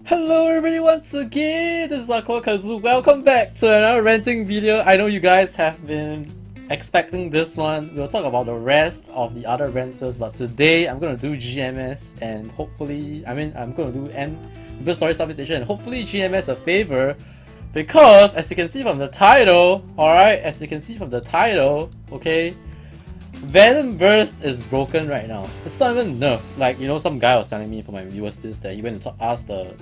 Hello everybody once again, this is AikawaKazu. Welcome back to another ranting video. I know you guys have been expecting this one. We'll talk about the rest of the other ranters, but today I'm gonna do GMS and hopefully, I'm gonna do Best Story Southeast Asia and hopefully GMS a favor because as you can see from the title, okay, Venom Burst is broken right now. It's not even Nerf. Like, you know, some guy was telling me for my viewers this that he went to ask the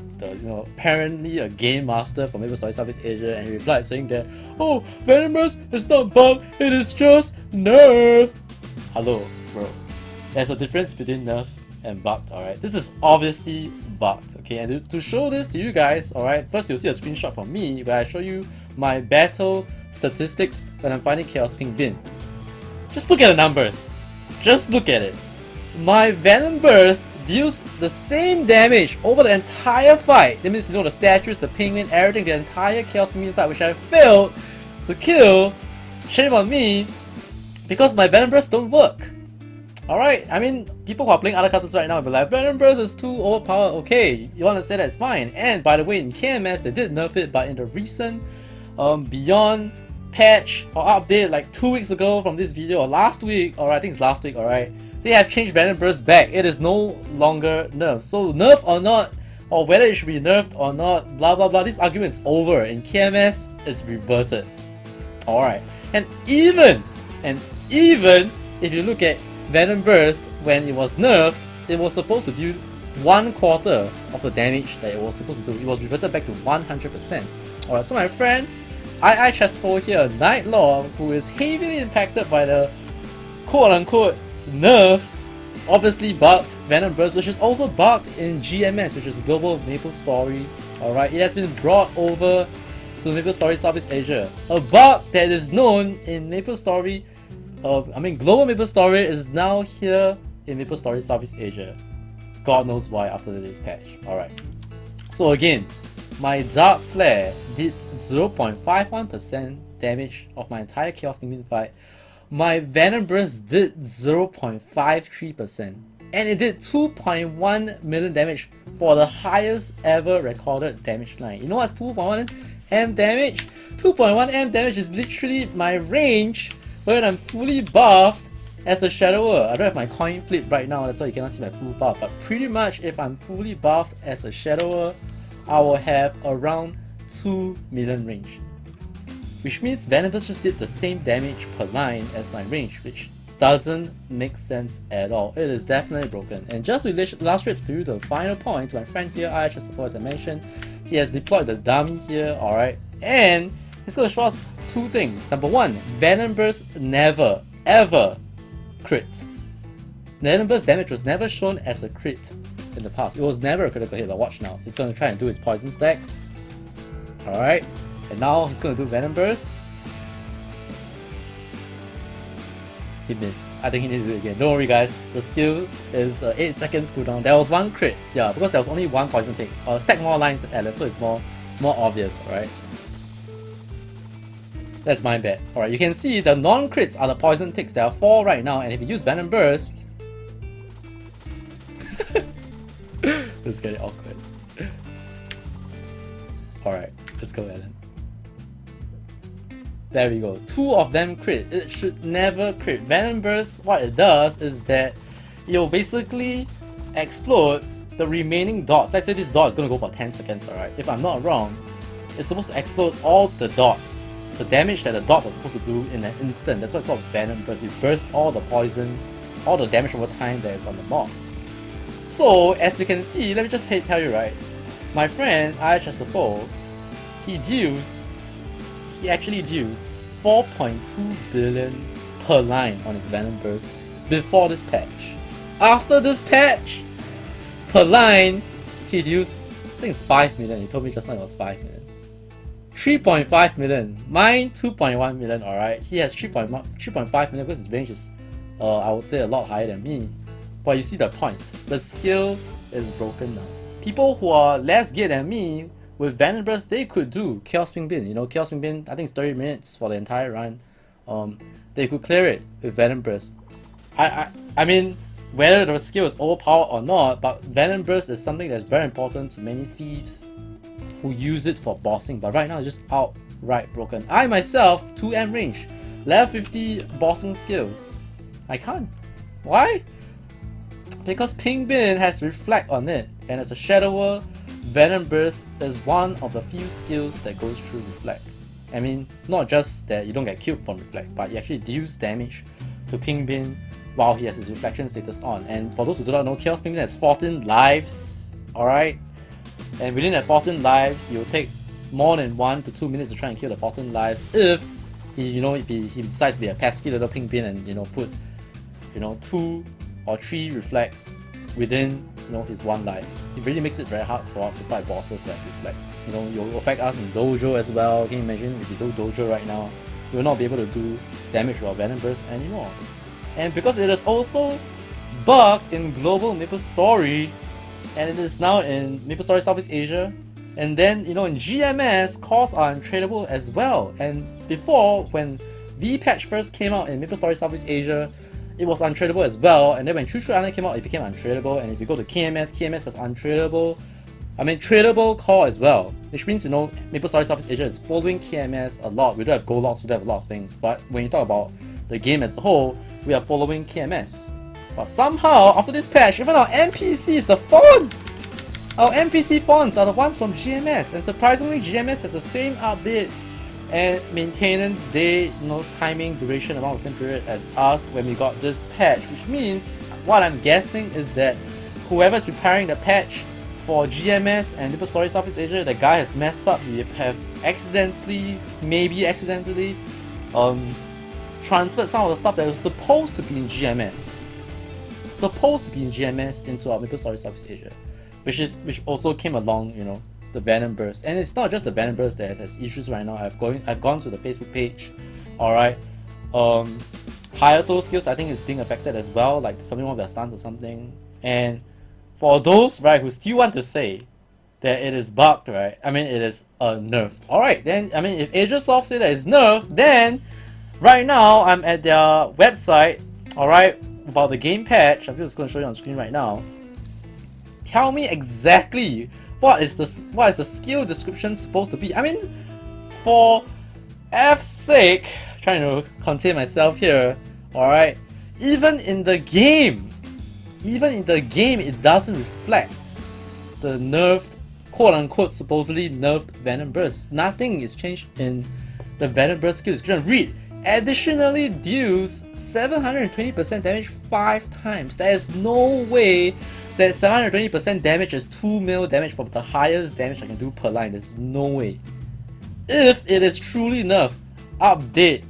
apparently a game master from Maple Story Southeast Asia, and he replied saying that, oh, Venom Burst is not bug, it is just Nerf. Hello, bro. There's a difference between Nerf and bugged, alright? This is obviously bugged, okay? And to show this to you guys, alright, first you'll see a screenshot from me where I show you my battle statistics when I'm fighting Chaos Pink Bin. Just look at the numbers. Just look at it. My Venom Burst deals the same damage over the entire fight. That means, you know, the statues, the penguin, everything, the entire Chaos Penguin fight, which I failed to kill. Shame on me, because my Venom Burst don't work. Alright, I mean, people who are playing other classes right now will be like, Venom Burst is too overpowered. Okay, you want to say that's fine. And by the way, in KMS, they did nerf it, but in the recent Beyond patch or update like 2 weeks ago from this video, or last week, or I think it's last week, alright, they have changed Venom Burst back. It is no longer nerfed. So nerf or not, or whether it should be nerfed or not, blah blah blah, this argument's over. In KMS, it's reverted. Alright. And even if you look at Venom Burst, when it was nerfed, it was supposed to do 1/4 of the damage that it was supposed to do. It was reverted back to 100%. Alright, so my friend AikawaKazu here, Night Lord, who is heavily impacted by the quote-unquote nerfs, obviously bugged Venom Burst, which is also bugged in GMS, which is Global Maple Story. Alright, it has been brought over to Maple Story Southeast Asia. A bug that is known in Maple Story, Global Maple Story is now here in Maple Story Southeast Asia. God knows why after this patch. Alright. So again, my Dark Flare did 0.51% damage of my entire Chaos Penguin fight. My Venom Burst did 0.53%. And it did 2.1 million damage for the highest ever recorded damage line. You know what's 2.1 M damage? 2.1 M damage is literally my range when I'm fully buffed as a Shadower. I don't have my coin flip right now, that's why you cannot see my full buff. But pretty much if I'm fully buffed as a Shadower, I will have around 2 million range. Which means Venom Burst just did the same damage per line as my range, which doesn't make sense at all. It is definitely broken. And just to illustrate to you the final point, my friend here, AikawaKazu, as I mentioned, he has deployed the dummy here, alright, and he's going to show us two things. Number one, Venom Burst never, ever crit. Venom Burst damage was never shown as a crit in the past. It was never a critical hit, but watch now. He's going to try and do his poison stacks. Alright, and now he's going to do Venom Burst. He missed. I think he needs to do it again. Don't worry guys, the skill is 8 seconds cooldown. There was one crit, yeah, because there was only one poison tick. Stack more lines added, so it's more obvious, alright? That's my bad. Alright, you can see the non-crits are the poison ticks. There are 4 right now, and if you use Venom Burst, this is getting awkward. Alright, let's go ahead. There we go. 2 of them crit. It should never crit. Venom Burst, what it does is that you'll basically explode the remaining dots. Let's say this dot is going to go for 10 seconds, alright? If I'm not wrong, it's supposed to explode all the dots. The damage that the dots are supposed to do in an instant. That's why it's called Venom Burst. You burst all the poison, all the damage over time that is on the mob. So, as you can see, let me just tell you, right? My friend, AikawaKazu, he actually deals 4.2 billion per line on his Venom Burst before this patch. After this patch, per line, he deals, I think it's 5 million. He told me just now it was 5 million. 3.5 million. Mine, 2.1 million, alright? He has 3.5 million because his range is, I would say, a lot higher than me. But you see the point. The skill is broken now. People who are less geared than me, with Venom Burst, they could do Chaos Pink Bin. You know, Chaos Pink Bin, I think it's 30 minutes for the entire run. They could clear it with Venom Burst. I mean, whether the skill is overpowered or not, but Venom Burst is something that's very important to many thieves who use it for bossing, but right now it's just outright broken. I myself, 2M range, level 50 bossing skills. I can't. Why? Because Pink Bin has Reflect on it, and as a Shadower, Venom Burst is one of the few skills that goes through Reflect. I mean, not just that you don't get killed from Reflect, but you actually deals damage to Pink Bin while he has his reflection status on. And for those who do not know, Chaos Pink Bin has 14 lives, alright? And within that 14 lives, you'll take more than 1 to 2 minutes to try and kill the 14 lives if he, if he decides to be a pesky little Pink Bin and put 2 or 3 reflects within his 1 life. It really makes it very hard for us to fight bosses that reflect. You'll affect us in dojo as well. Can you imagine if you do dojo right now, you will not be able to do damage with our Venom Burst anymore. And because it is also bugged in global MapleStory, and it is now in MapleStory Southeast Asia, and then in GMS, cores are untradeable as well. And before, when V patch first came out in MapleStory Southeast Asia, it was untradeable as well, and then when True Island came out, it became untradeable. And if you go to KMS has tradable core as well, which means MapleStory Southeast Asia is following KMS a lot. We do have gold locks, we do have a lot of things, but when you talk about the game as a whole, we are following KMS. But somehow, after this patch, even our NPCs, our NPC fonts are the ones from GMS, and surprisingly, GMS has the same update and maintenance day, timing, duration around the same period as us when we got this patch, which means what I'm guessing is that whoever's preparing the patch for GMS and MapleStory Southeast Asia, the guy has messed up. We have maybe accidentally, transferred some of the stuff that was supposed to be in GMS into our MapleStory Southeast Asia, which also came along, the Venom Burst. And it's not just the Venom Burst that has issues right now. I've gone to the Facebook page, alright. Hayato skills I think is being affected as well, like something wrong with their stance or something. And for those who still want to say that it is bugged, right? I mean, it is nerfed. Alright, then if Agersoft say that it's nerfed, then right now I'm at their website, alright, about the game patch. I'm just going to show you on screen right now. Tell me exactly what is the skill description supposed to be. I mean, for F's sake, trying to contain myself here, alright, even in the game, it doesn't reflect the nerfed, quote-unquote, supposedly nerfed Venom Burst. Nothing is changed in the Venom Burst skill description. Read, additionally deals 720% damage 5 times. There is no way that 720% damage is 2 mil damage from the highest damage I can do per line. There's no way. If it is truly nerfed, update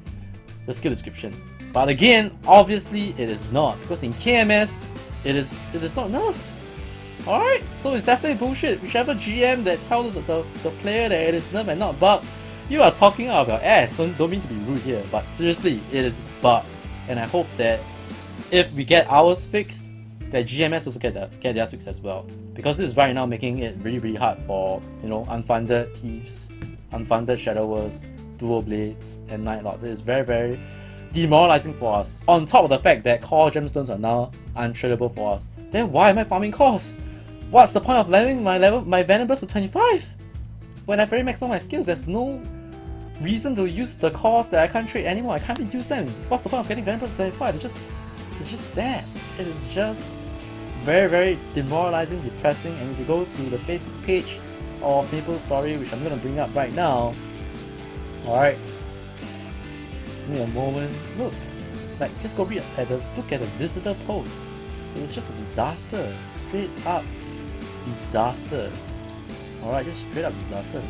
the skill description. But again, obviously it is not, because in KMS, it is not nerfed. Alright, so it's definitely bullshit. Whichever GM that tells the player that it is nerfed and not bugged, you are talking out of your ass. Don't mean to be rude here, but seriously, it is bugged. And I hope that if we get ours fixed, that GMS also get theirs fixed as well. Because this is right now making it really, really hard for unfunded thieves, unfunded shadowers, dual blades, and night lords. It is very, very demoralizing for us. On top of the fact that core gemstones are now untradeable for us. Then why am I farming cores? What's the point of leveling my Venom Burst to 25? When I've already maxed all my skills, there's no reason to use the cores that I can't trade anymore. I can't even use them. What's the point of getting Venom Burst to 25? It's just sad. It is just very, very demoralizing, depressing. And if you go to the Facebook page of MapleStory, which I'm gonna bring up right now, alright, give me a moment. Look, just go look at the visitor post. It's just a disaster, straight up disaster. Alright, just straight up disaster.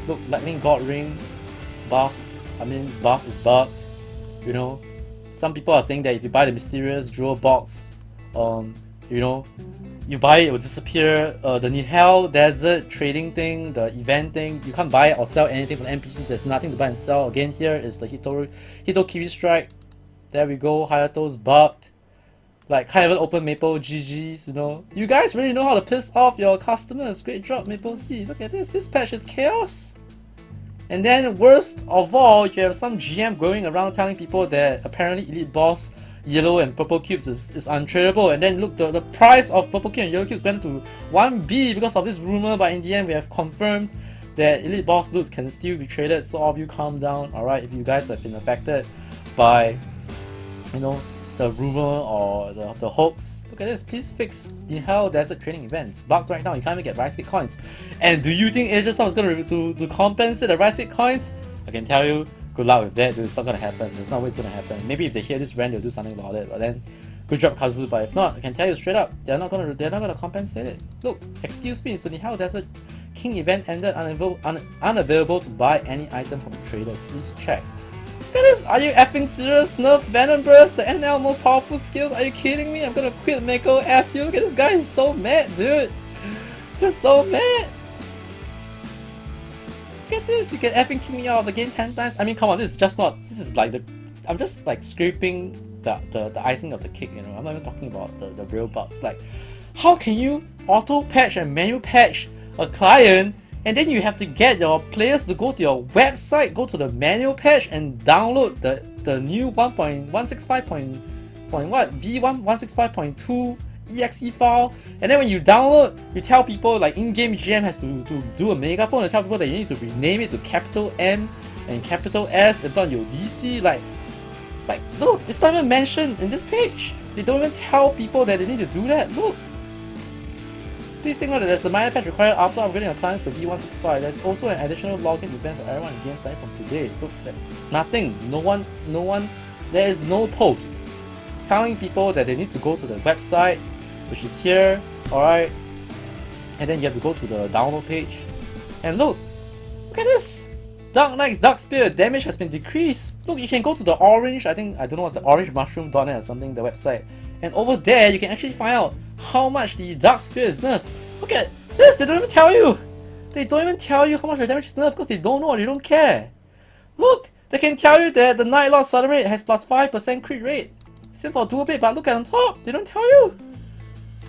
Look, Lightning God Ring, buff. Buff is bugged. Some people are saying that if you buy the mysterious jewel box, you buy it will disappear. The Nihal Desert trading thing, the event thing, you can't buy or sell anything from NPCs. There's nothing to buy and sell. Again, here is the Hito Strike. There we go. Hayato's bugged. Can't even open Maple GG's. You guys really know how to piss off your customers. Great job, Maple C. Look at this. This patch is chaos. And then worst of all, you have some GM going around telling people that apparently Elite Boss yellow and purple cubes is untradeable, and then look, the price of purple cube and yellow cubes went to 1B because of this rumor, but in the end we have confirmed that elite boss loots can still be traded, so all of you calm down, alright, if you guys have been affected by, you know, the rumor or the hoax. Look at this, please fix the Nihal Desert Training Events. Bugged right now, you can't even get Rise Kit coins. And do you think Aegis is going to compensate the Rise Kit coins? I can tell you, good luck with that, dude. It's not gonna happen. There's no way it's gonna happen. Maybe if they hear this rant, they'll do something about it. But then, good job, Kazu. But if not, I can tell you straight up, they're not gonna compensate it. Look, excuse me, it's the Nihal Desert King event ended unavailable to buy any item from traders. Please check. Look at this. Are you effing serious? Nerf Venom Burst, the NL most powerful skills. Are you kidding me? I'm gonna quit Mako F you. Look at this guy. He's so mad, dude. He's so mad. Look at this, you can effing kick me out of the game 10 times. I mean, come on, this is just not, this is like the, I'm just like scraping the icing of the cake, you know. I'm not even talking about the real bugs. Like, how can you auto patch and manual patch a client, and then you have to get your players to go to your website, go to the manual patch and download the new 1.165.2 exe file, and then when you download, you tell people, like in-game GM has to do a megaphone and tell people that you need to rename it to capital M and capital S in front of your DC. Like look, it's not even mentioned in this page. They don't even tell people that they need to do that. Look, please take note that there's a minor patch required after upgrading your clients to V165. There's also an additional login event for everyone in game starting from today. Look, nothing, no one, there is no post telling people that they need to go to the website, which is here, alright, and then you have to go to the download page, and look at this! Dark Knight's Dark Spear damage has been decreased. Look, you can go to the orange, I don't know what's the orangemushroom.net or something, the website, and over there you can actually find out how much the Dark Spear is nerfed. Look at this, they don't even tell you! They don't even tell you how much the damage is nerfed because they don't know or they don't care. Look, they can tell you that the Night Lord Sudden Rate has plus 5% crit rate. Same for dual bait, but look at on top, they don't tell you.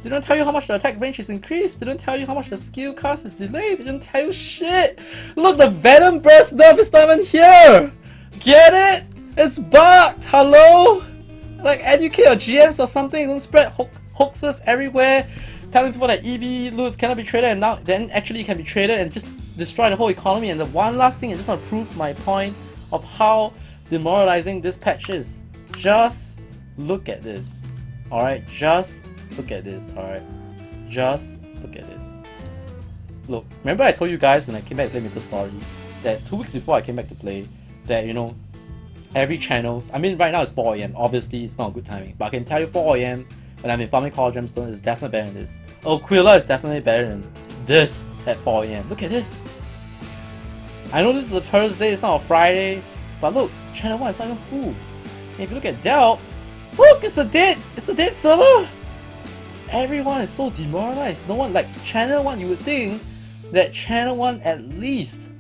They don't tell you how much the attack range is increased. They don't tell you how much the skill cast is delayed. They don't tell you shit. Look, the Venom Burst nerf is not even here. Get it? It's bugged. Hello? Like, educate your GMs or something. Don't spread hoaxes everywhere, telling people that EV loots cannot be traded and now then actually can be traded and just destroy the whole economy. And the one last thing, I just want to prove my point of how demoralizing this patch is. Just look at this. Alright, just look at this, alright? Just look at this. Look, remember I told you guys when I came back to play Maple Story that 2 weeks before I came back to play that, you know, every channels, I mean right now it's 4 AM, obviously it's not a good timing, but I can tell you 4 AM when I'm in farming Core Gemstones is definitely better than this. Aquila is definitely better than this at 4 AM. Look at this. I know this is a Thursday, it's not a Friday, but look, channel 1 is not even full. And if you look at Delph, look, it's a dead server. Everyone is so demoralized. No one, like channel 1, you would think that channel 1 at least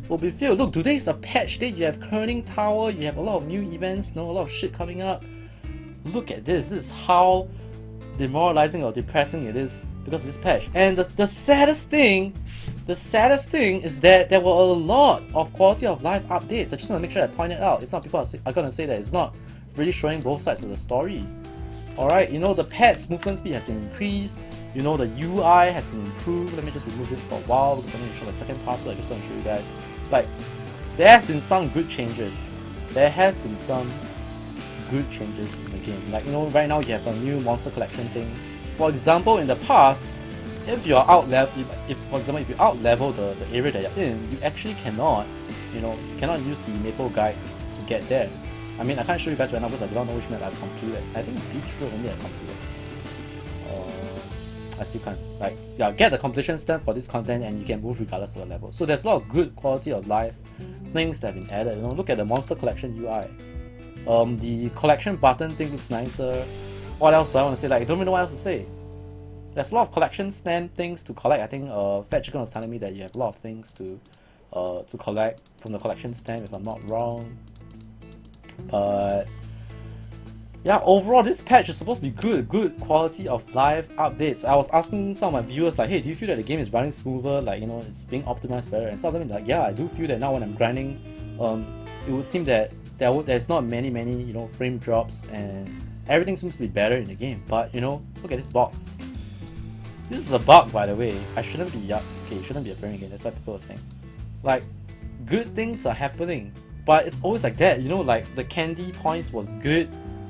will be filled. Look, today is the patch date. You have Kerning Tower, you have a lot of new events, a lot of shit coming up. Look at this. This is how demoralizing or depressing it is because of this patch. And the saddest thing is that there were a lot of quality of life updates. I just want to make sure I point it out. If not, people are gonna say that it's not really showing both sides of the story. Alright, you know, the pet's movement speed has been increased, you know, the UI has been improved. Let me just remove this for a while because I need to show my second password. I just want to show you guys. Like, there has been some good changes. There has been some good changes in the game. Like, you know, right now you have a new monster collection thing. For example, in the past, if you're out level, for example, if you out level the area that you're in, you actually cannot, you know, cannot use the Maple guide to get there. I mean, I can't show you guys right now because I don't know which map I've completed. I think Beach Road only I completed. I still can't. Like, yeah, get the completion stamp for this content and you can move regardless of the level. So there's a lot of good quality of life things that have been added. You know, look at the monster collection UI. The collection button thing looks nicer. What else do I want to say? Like, I don't even know what else to say. There's a lot of collection stamp things to collect. I think Fat Chicken was telling me that you have a lot of things to collect from the collection stamp, if I'm not wrong. But yeah, overall this patch is supposed to be good quality of life updates. I was asking some of my viewers like, hey, do you feel that the game is running smoother, like, you know, it's being optimized better? And some of them like, yeah, I do feel that now when I'm grinding, it would seem that there's not many, you know, frame drops and Everything seems to be better in the game, but you know, look at this box. This is a bug, by the way. I shouldn't be okay, it shouldn't be appearing again. That's what people are saying. Like, good things are happening, but it's always like that. You know, like the candy points was good,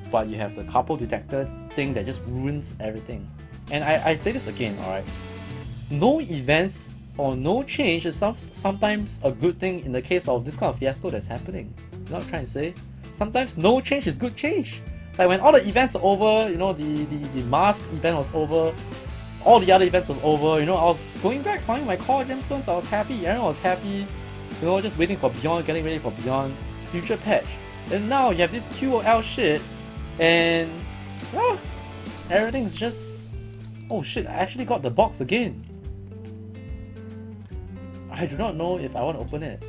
but you have the couple detector thing that just ruins everything. And I say this again, alright? No events or no change is sometimes a good thing in the case of this kind of fiasco that's happening. You know what I'm trying to say? Sometimes no change is good change. Like when all the events are over, you know, the mask event was over, all the other events was over, you know, I was going back, finding my core gemstones, I was happy, everyone was happy, you know, just waiting for Beyond, getting ready for Beyond, future patch. And now you have this QOL shit, and, well, everything's just, oh shit, I actually got the box again. I do not know if I want to open it.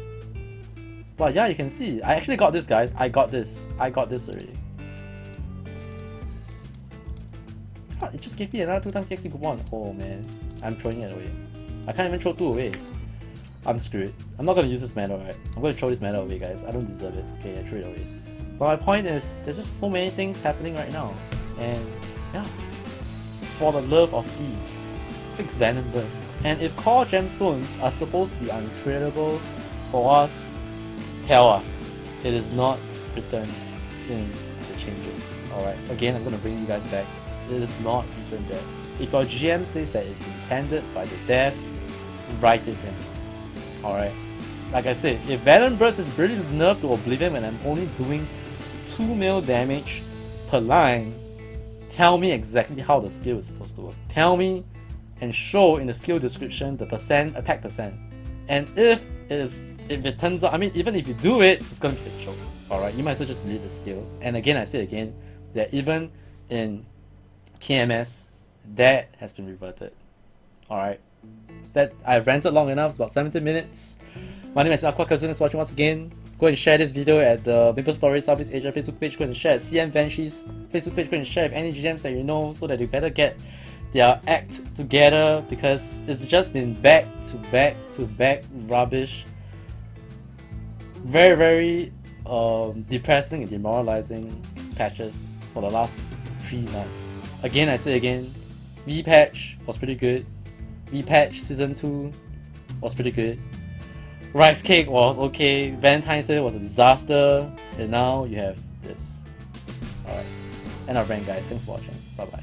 But yeah, you can see, I actually got this, guys, I got this already. It just gave me another 2x TXT coupon. Oh man, I'm throwing it away. I can't even throw 2 away. I'm screwed. I'm not gonna use this medal, right? I'm gonna throw this medal away, guys. I don't deserve it. Okay, I threw it away. But my point is, there's just so many things happening right now. And yeah, for the love of thieves, fix Venom Burst. And if core gemstones are supposed to be untradeable for us, tell us. It is not written in the changes. Alright, again, I'm gonna bring you guys back. It is not written there. If your GM says that it's intended by the devs, write it in. Alright? Like I said, if Venom Burst is really nerfed to oblivion when I'm only doing 2 mil damage per line, tell me exactly how the skill is supposed to work. Tell me and show in the skill description the percent, attack percent. And if it turns out, I mean, even if you do it, it's gonna be a joke. Alright? You might as well just delete the skill. And again, I say again, that even in GMS, that has been reverted. Alright. That I've ranted long enough, it's about 17 minutes. My name is AikawaKazu, thanks for watching once again. Go and share this video at the Maple Story Southeast Asia Facebook page. Go and share at CM Banshees Facebook page. Go and share with any GMs that you know so that you better get their act together, because it's just been back to back to back rubbish. Very, very depressing and demoralizing patches for the last 3 months. Again, I say again, V-Patch was pretty good. V-Patch Season 2 was pretty good. Rice Cake was okay. Valentine's Day was a disaster. And now you have this. Alright. End of rant, guys. Thanks for watching. Bye bye.